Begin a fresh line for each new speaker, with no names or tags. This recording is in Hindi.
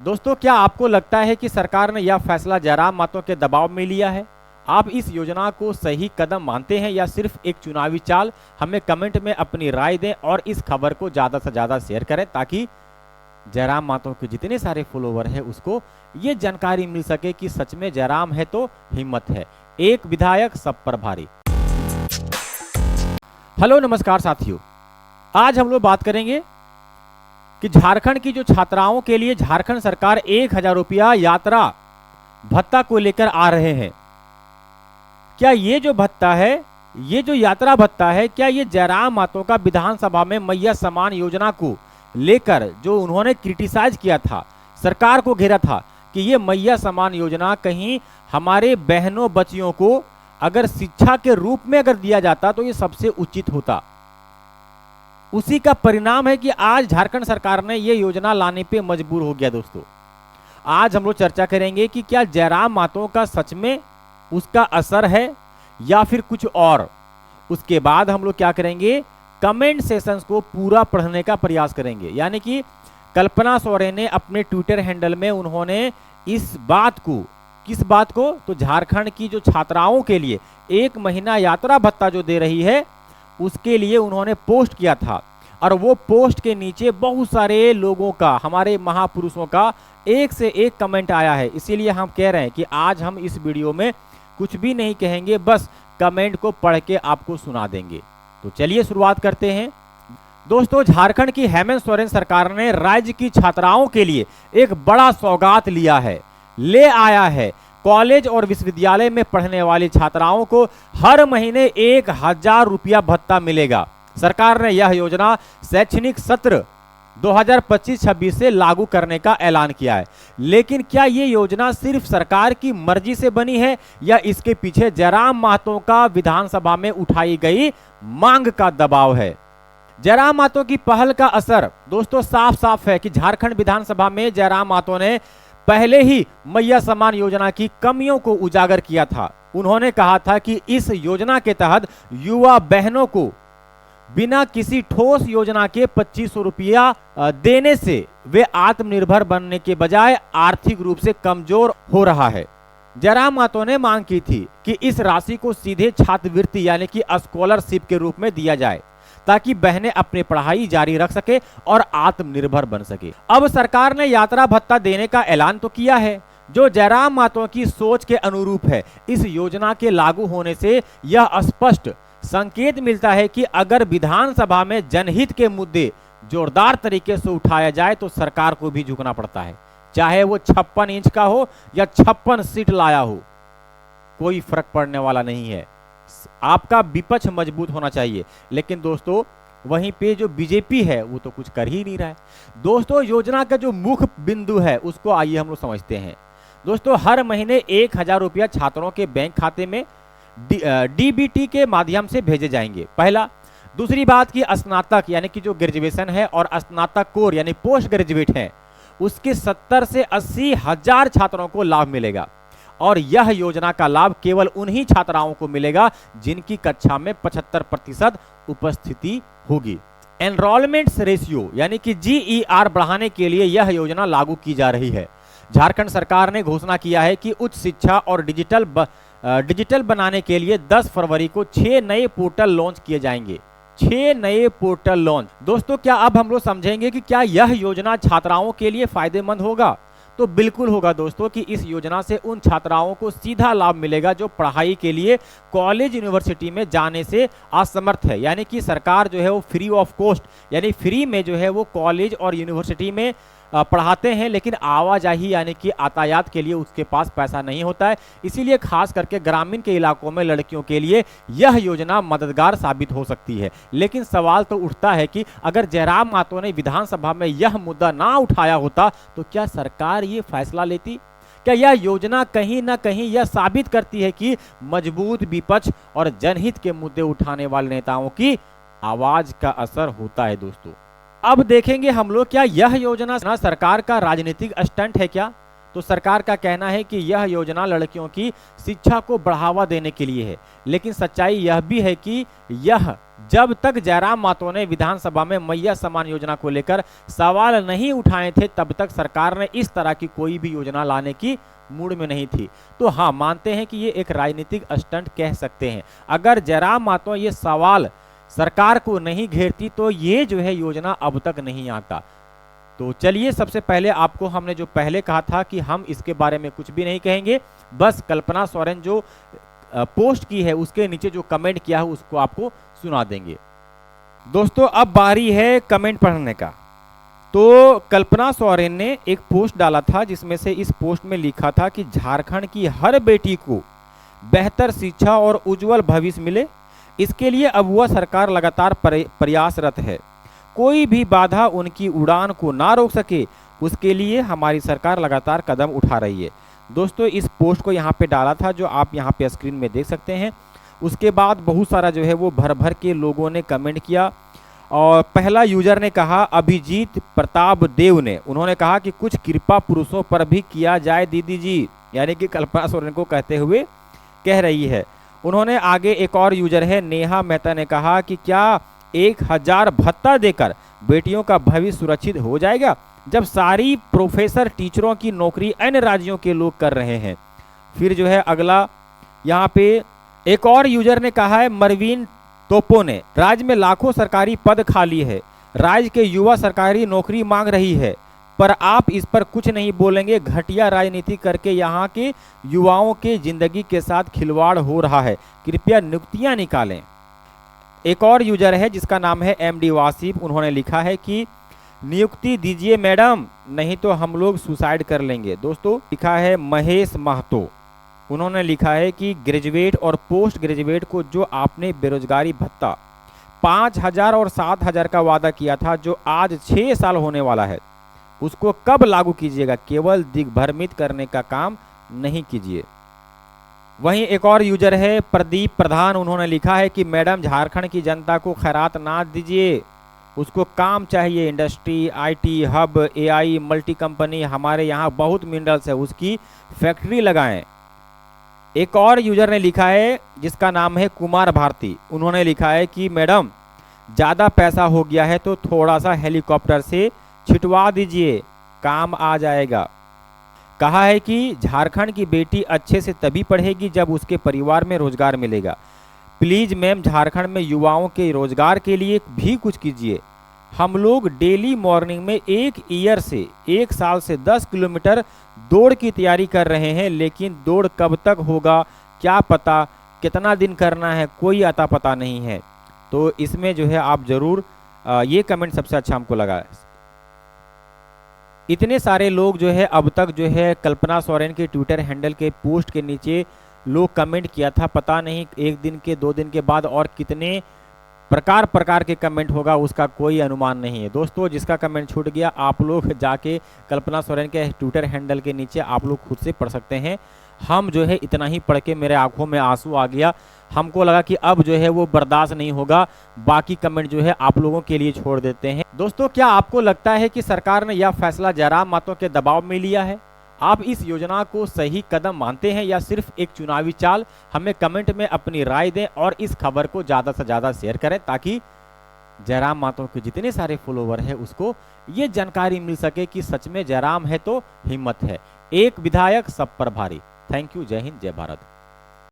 दोस्तों, क्या आपको लगता है कि सरकार ने यह फैसला जयराम मातो के दबाव में लिया है? आप इस योजना को सही कदम मानते हैं या सिर्फ एक चुनावी चाल? हमें कमेंट में अपनी राय दें और इस खबर को ज़्यादा से ज़्यादा शेयर करें ताकि जयराम मातो के जितने सारे फॉलोवर हैं उसको ये जानकारी मिल सके कि सच में जयराम है तो हिम्मत है। एक विधायक सब पर भारी। हेलो नमस्कार साथियों, आज हम लोग बात करेंगे कि झारखंड की जो छात्राओं के लिए झारखंड सरकार 1000 रुपया यात्रा भत्ता को लेकर आ रहे हैं। क्या ये जो भत्ता है, ये जो यात्रा भत्ता है, क्या ये जयराम मातो का विधानसभा में मैया समान योजना को लेकर जो उन्होंने क्रिटिसाइज किया था, सरकार को घेरा था कि ये मैया समान योजना कहीं हमारे बहनों बच्चियों को अगर शिक्षा के रूप में अगर दिया जाता तो ये सबसे उचित होता। उसी का परिणाम है कि आज झारखंड सरकार ने ये योजना लाने पे मजबूर हो गया। दोस्तों, आज हम लोग चर्चा करेंगे कि क्या जयराम मातो का सच में उसका असर है या फिर कुछ और। उसके बाद हम लोग क्या करेंगे, कमेंट सेशंस को पूरा पढ़ने का प्रयास करेंगे। यानी कि कल्पना सोरेन ने अपने ट्विटर हैंडल में उन्होंने इस बात को, किस बात को, तो झारखंड की जो छात्राओं के लिए 1 महीना यात्रा भत्ता जो दे रही है उसके लिए उन्होंने पोस्ट किया था और वो पोस्ट के नीचे बहुत सारे लोगों का, हमारे महापुरुषों का एक से एक कमेंट आया है। इसीलिए हम कह रहे हैं कि आज हम इस वीडियो में कुछ भी नहीं कहेंगे, बस कमेंट को पढ़ के आपको सुना देंगे। तो चलिए शुरुआत करते हैं। दोस्तों, झारखंड की हेमंत सोरेन सरकार ने राज्य की छात्राओं के लिए एक बड़ा सौगात ले आया है। कॉलेज और विश्वविद्यालय में पढ़ने वाली छात्राओं को हर महीने 1000 रुपया भत्ता मिलेगा। सरकार ने यह योजना शैक्षणिक सत्र 2025-26 से लागू करने का ऐलान किया है। लेकिन क्या ये योजना सिर्फ सरकार की मर्जी से बनी है या इसके पीछे जयराम मातो का विधानसभा में उठाई गई मांग का दबाव है? जयराम मातो की पहल का असर दोस्तों साफ साफ है कि झारखंड विधानसभा में जयराम मातो ने पहले ही मैया समान योजना की कमियों को उजागर किया था। उन्होंने कहा था कि इस योजना के तहत युवा बहनों को बिना किसी ठोस योजना के 2500 रुपया देने से वे आत्मनिर्भर बनने के बजाय आर्थिक रूप से कमजोर हो रहा है। जयराम मातो ने मांग की थी कि इस राशि को सीधे छात्रवृत्ति यानी कि स्कॉलरशिप के रूप में दिया जाए ताकि बहनें अपनी पढ़ाई जारी रख सके और आत्मनिर्भर बन सके। अब सरकार ने यात्रा भत्ता देने का ऐलान तो किया है जो जयराम मातो की सोच के अनुरूप है। इस योजना के लागू होने से यह स्पष्ट संकेत मिलता है कि अगर विधानसभा में जनहित के मुद्दे जोरदार तरीके से उठाया जाए तो सरकार को भी झुकना पड़ता है, चाहे वो 56 इंच का हो या 56 सीट लाया हो, कोई फर्क पड़ने वाला नहीं है। आपका विपक्ष मजबूत होना चाहिए। लेकिन दोस्तों, वहीं पे जो बीजेपी है वो तो कुछ कर ही नहीं रहा है। दोस्तों, योजना का जो मुख्य बिंदु है उसको आइए हम लोग समझते हैं। दोस्तों, हर महीने 1000 रुपया छात्रों के बैंक खाते में डीबीटी के माध्यम से भेजे जाएंगे, पहला। दूसरी बात की स्नातक यानी कि जो ग्रेजुएशन है और स्नातक कोर यानी पोस्ट ग्रेजुएट है उसके 70 से 80 हजार छात्रों को लाभ मिलेगा और यह योजना का लाभ केवल उन्हीं छात्राओं को मिलेगा जिनकी कक्षा में 75% उपस्थिति होगी। एनरोलमेंट रेशियो यानी कि GER बढ़ाने के लिए यह योजना लागू की जा रही है। झारखंड सरकार ने घोषणा किया है कि उच्च शिक्षा और डिजिटल बनाने के लिए 10 फरवरी को 6 नए पोर्टल लॉन्च किए जाएंगे। 6 नए पोर्टल लॉन्च। दोस्तों, क्या अब हम लोग समझेंगे कि क्या यह योजना छात्राओं के लिए फायदेमंद होगा? तो बिल्कुल होगा दोस्तों कि इस योजना से उन छात्राओं को सीधा लाभ मिलेगा जो पढ़ाई के लिए कॉलेज यूनिवर्सिटी में जाने से असमर्थ है। यानी कि सरकार जो है वो फ्री ऑफ कॉस्ट यानी फ्री में जो है वो कॉलेज और यूनिवर्सिटी में पढ़ाते हैं, लेकिन आवाजाही यानी कि यातायात के लिए उसके पास पैसा नहीं होता है। इसीलिए खास करके ग्रामीण के इलाकों में लड़कियों के लिए यह योजना मददगार साबित हो सकती है। लेकिन सवाल तो उठता है कि अगर जयराम मातो ने विधानसभा में यह मुद्दा ना उठाया होता तो क्या सरकार ये फैसला लेती? क्या यह योजना कहीं ना कहीं यह साबित करती है कि मजबूत विपक्ष और जनहित के मुद्दे उठाने वाले नेताओं की आवाज का असर होता है? दोस्तों, अब देखेंगे हम लोग क्या यह योजना सरकार का राजनीतिक स्टंट है क्या? तो सरकार का कहना है कि यह योजना लड़कियों की शिक्षा को बढ़ावा देने के लिए है। लेकिन सच्चाई यह भी है कि यह जब तक जयराम मातो ने विधानसभा में मैया सम्मान योजना को लेकर सवाल नहीं उठाए थे, तब तक सरकार ने इस तरह की कोई भी योजना लाने की मूड में नहीं थी। तो हाँ, मानते हैं कि ये एक राजनीतिक स्टंट कह सकते हैं। अगर जयराम मातो ये सवाल सरकार को नहीं घेरती तो ये जो है योजना अब तक नहीं आता। तो चलिए, सबसे पहले आपको हमने जो पहले कहा था कि हम इसके बारे में कुछ भी नहीं कहेंगे, बस कल्पना सोरेन जो पोस्ट की है उसके नीचे जो कमेंट किया है उसको आपको सुना देंगे। दोस्तों, अब बारी है कमेंट पढ़ने का। तो कल्पना सोरेन ने एक पोस्ट डाला था जिसमें से इस पोस्ट में लिखा था कि झारखंड की हर बेटी को बेहतर शिक्षा और उज्जवल भविष्य मिले, इसके लिए अब वह सरकार लगातार प्रयासरत है। कोई भी बाधा उनकी उड़ान को ना रोक सके, उसके लिए हमारी सरकार लगातार कदम उठा रही है। दोस्तों, इस पोस्ट को यहाँ पे डाला था जो आप यहाँ पे स्क्रीन में देख सकते हैं। उसके बाद बहुत सारा जो है वो भर भर के लोगों ने कमेंट किया। और पहला यूजर ने कहा, अभिजीत प्रताप देव ने, उन्होंने कहा कि कुछ कृपा पुरुषों पर भी किया जाए दीदी जी, यानी कि कल्पना सोरेन को कहते हुए कह रही है। उन्होंने आगे एक और यूजर है नेहा मेहता ने कहा कि क्या 1000 भत्ता देकर बेटियों का भविष्य सुरक्षित हो जाएगा, जब सारी प्रोफेसर टीचरों की नौकरी अन्य राज्यों के लोग कर रहे हैं। फिर जो है अगला यहाँ पे एक और यूजर ने कहा है मरवीन तोपो ने, राज्य में लाखों सरकारी पद खाली है, राज्य के युवा सरकारी नौकरी मांग रही है, पर आप इस पर कुछ नहीं बोलेंगे। घटिया राजनीति करके यहाँ के युवाओं के जिंदगी के साथ खिलवाड़ हो रहा है, कृपया नियुक्तियां निकालें। एक और यूजर है जिसका नाम है MD वासिफ, उन्होंने लिखा है कि नियुक्ति दीजिए मैडम, नहीं तो हम लोग सुसाइड कर लेंगे। दोस्तों, लिखा है महेश महतो, उन्होंने लिखा है कि ग्रेजुएट और पोस्ट ग्रेजुएट को जो आपने बेरोजगारी भत्ता 5000 और 7000 का वादा किया था, जो आज 6 साल होने वाला है, उसको कब लागू कीजिएगा, केवल दिग्भ्रमित करने का काम नहीं कीजिए। वहीं एक और यूजर है प्रदीप प्रधान, उन्होंने लिखा है कि मैडम झारखंड की जनता को खैरात ना दीजिए, उसको काम चाहिए, industry, IT hub, AI multi company, हमारे यहाँ बहुत मिनरल्स है, उसकी फैक्ट्री लगाएं। एक और यूजर ने लिखा है जिसका नाम है कुमार भारती, उन्होंने लिखा है कि मैडम ज़्यादा पैसा हो गया है तो थोड़ा सा हेलीकॉप्टर से छिटवा दीजिए, काम आ जाएगा। कहा है कि झारखंड की बेटी अच्छे से तभी पढ़ेगी जब उसके परिवार में रोजगार मिलेगा। प्लीज़ मैम, झारखंड में युवाओं के रोजगार के लिए भी कुछ कीजिए। हम लोग डेली मॉर्निंग में 1 साल से 10 किलोमीटर दौड़ की तैयारी कर रहे हैं, लेकिन दौड़ कब तक होगा क्या पता, कितना दिन करना है कोई अता पता नहीं है। तो इसमें जो है आप ज़रूर ये कमेंट सबसे अच्छा हमको लगा। इतने सारे लोग जो है अब तक जो है कल्पना सोरेन के ट्विटर हैंडल के पोस्ट के नीचे लोग कमेंट किया था, पता नहीं 1 दिन के 2 दिन के बाद और कितने प्रकार के कमेंट होगा उसका कोई अनुमान नहीं है। दोस्तों, जिसका कमेंट छूट गया आप लोग जाके कल्पना सोरेन के ट्विटर हैंडल के नीचे आप लोग खुद से पढ़ सकते हैं। हम जो है इतना ही पढ़ के मेरे आंखों में आंसू आ गया, हमको लगा कि अब जो है वो बर्दाश्त नहीं होगा। बाकी कमेंट जो है आप लोगों के लिए छोड़ देते हैं। दोस्तों, क्या आपको लगता है कि सरकार ने यह फैसला जयराम मातो के दबाव में लिया है? आप इस योजना को सही कदम मानते हैं या सिर्फ एक चुनावी चाल? हमें कमेंट में अपनी राय दें और इस खबर को ज़्यादा से ज़्यादा शेयर करें ताकि जयराम मातो के जितने सारे फॉलोवर हैं उसको ये जानकारी मिल सके कि सच में जयराम है तो हिम्मत है, एक विधायक सब पर भारी। थैंक यू, जय हिंद, जय भारत।